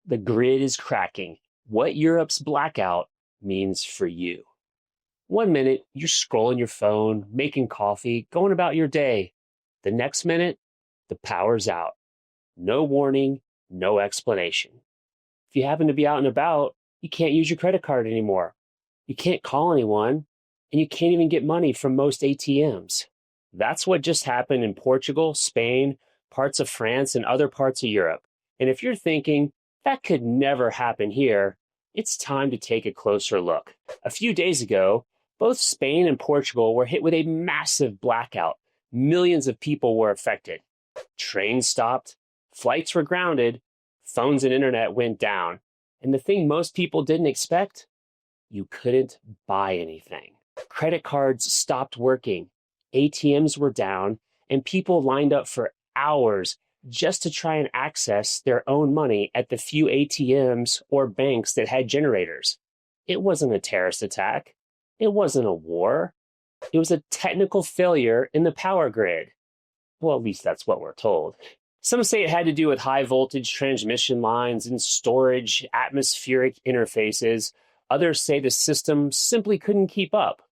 The grid is cracking. What Europe's blackout means for you. 1 minute, you're scrolling your phone, making coffee, going about your day. The next minute, the power's out. No warning, no explanation. If you happen to be out and about, you can't use your credit card anymore. You can't call anyone, and you can't even get money from most ATMs. That's what just happened in Portugal, Spain, parts of France, and other parts of Europe. And if you're thinking, that could never happen here, it's time to take a closer look. A few days ago, both Spain and Portugal were hit with a massive blackout. Millions of people were affected. Trains stopped, flights were grounded, phones and internet went down. And the thing most people didn't expect, you couldn't buy anything. Credit cards stopped working, ATMs were down, and people lined up for hours just to try and access their own money at the few ATMs or banks that had generators. It wasn't a terrorist attack. It wasn't a war. It was a technical failure in the power grid. Well, at least that's what we're told. Some say it had to do with high voltage transmission lines and storage atmospheric interfaces. Others say the system simply couldn't keep up.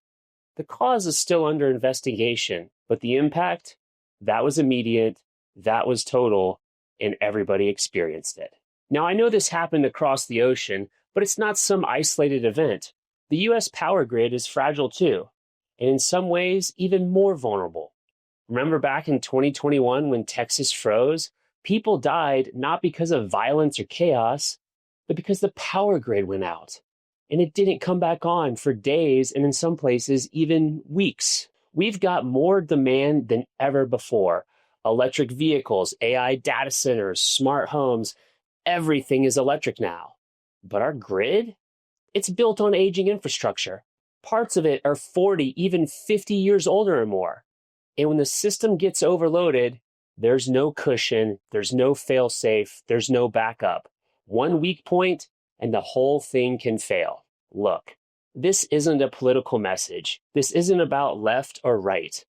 The cause is still under investigation, but the impact, that was immediate, that was total, and everybody experienced it. Now, I know this happened across the ocean, but it's not some isolated event. The US power grid is fragile too, and in some ways, even more vulnerable. Remember back in 2021 when Texas froze? People died not because of violence or chaos, but because the power grid went out. And it didn't come back on for days, and in some places, even weeks. We've got more demand than ever before. Electric vehicles, AI data centers, smart homes, everything is electric now. But our grid? It's built on aging infrastructure. Parts of it are 40, even 50 years older or more. And when the system gets overloaded, there's no cushion, there's no fail-safe, there's no backup. One weak point, and the whole thing can fail. Look, this isn't a political message. This isn't about left or right.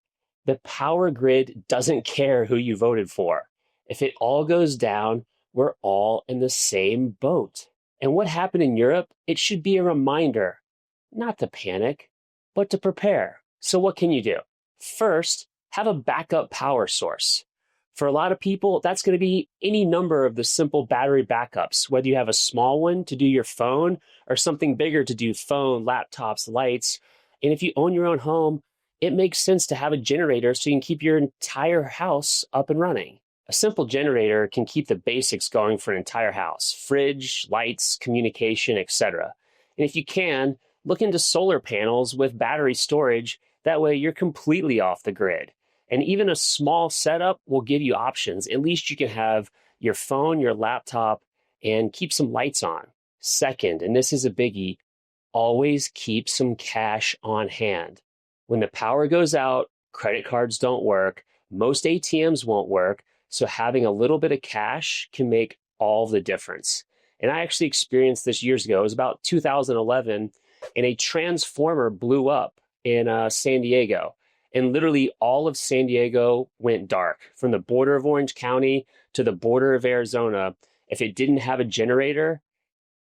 The power grid doesn't care who you voted for. If it all goes down, we're all in the same boat. And what happened in Europe, it should be a reminder, not to panic, but to prepare. So what can you do? First, have a backup power source. For a lot of people, that's going to be any number of the simple battery backups, whether you have a small one to do your phone or something bigger to do phone, laptops, lights. And if you own your own home, it makes sense to have a generator so you can keep your entire house up and running. A simple generator can keep the basics going for an entire house: fridge, lights, communication, etc. And if you can, look into solar panels with battery storage. That way you're completely off the grid. And even a small setup will give you options. At least you can have your phone, your laptop, and keep some lights on. Second, and this is a biggie, always keep some cash on hand. When the power goes out, credit cards don't work, most ATMs won't work, so having a little bit of cash can make all the difference. And I actually experienced this years ago. It was about 2011, and a transformer blew up in San Diego. And literally all of San Diego went dark, from the border of Orange County to the border of Arizona. If it didn't have a generator,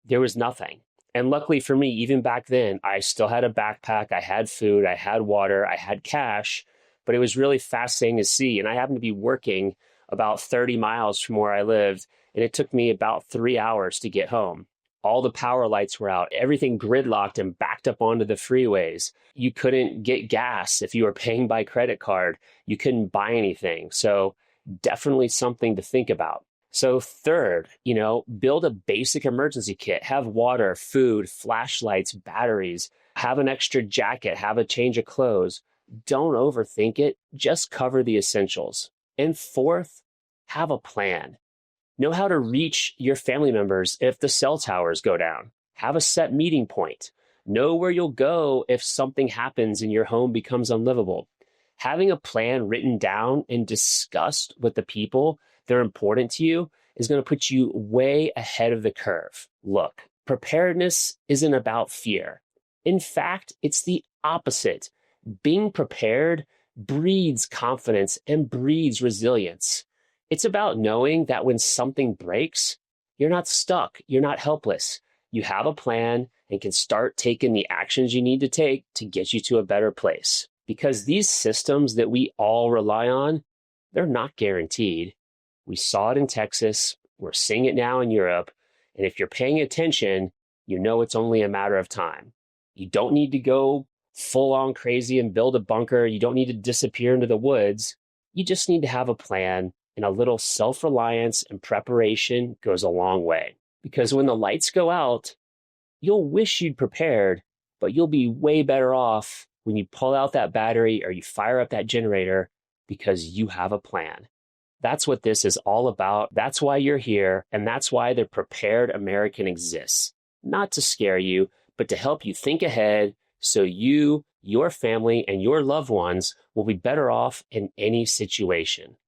there was nothing. And luckily for me, even back then, I still had a backpack, I had food, I had water, I had cash, but it was really fascinating to see. And I happened to be working about 30 miles from where I lived, and it took me about 3 hours to get home. All the power lights were out, everything gridlocked and backed up onto the freeways. You couldn't get gas if you were paying by credit card. You couldn't buy anything. So definitely something to think about. So third, build a basic emergency kit. Have water, food, flashlights, batteries. Have an extra jacket. Have a change of clothes. Don't overthink it. Just cover the essentials. And fourth, have a plan. Know how to reach your family members if the cell towers go down. Have a set meeting point. Know where you'll go if something happens and your home becomes unlivable. Having a plan written down and discussed with the people that are important to you is going to put you way ahead of the curve. Look, preparedness isn't about fear. In fact, it's the opposite. Being prepared breeds confidence and breeds resilience. It's about knowing that when something breaks, You're not stuck. You're not helpless. You have a plan and can start taking the actions you need to take to get you to a better place. Because these systems that we all rely on, they're not guaranteed. We saw it in Texas. We're seeing it now in Europe. And if you're paying attention, you know it's only a matter of time. You don't need to go full on crazy and build a bunker. You don't need to disappear into the woods. You just need to have a plan, and a little self-reliance and preparation goes a long way. Because when the lights go out, you'll wish you'd prepared, but you'll be way better off when you pull out that battery or you fire up that generator because you have a plan. That's what this is all about. That's why you're here, and that's why the Prepared American exists. Not to scare you, but to help you think ahead so you, your family, and your loved ones will be better off in any situation.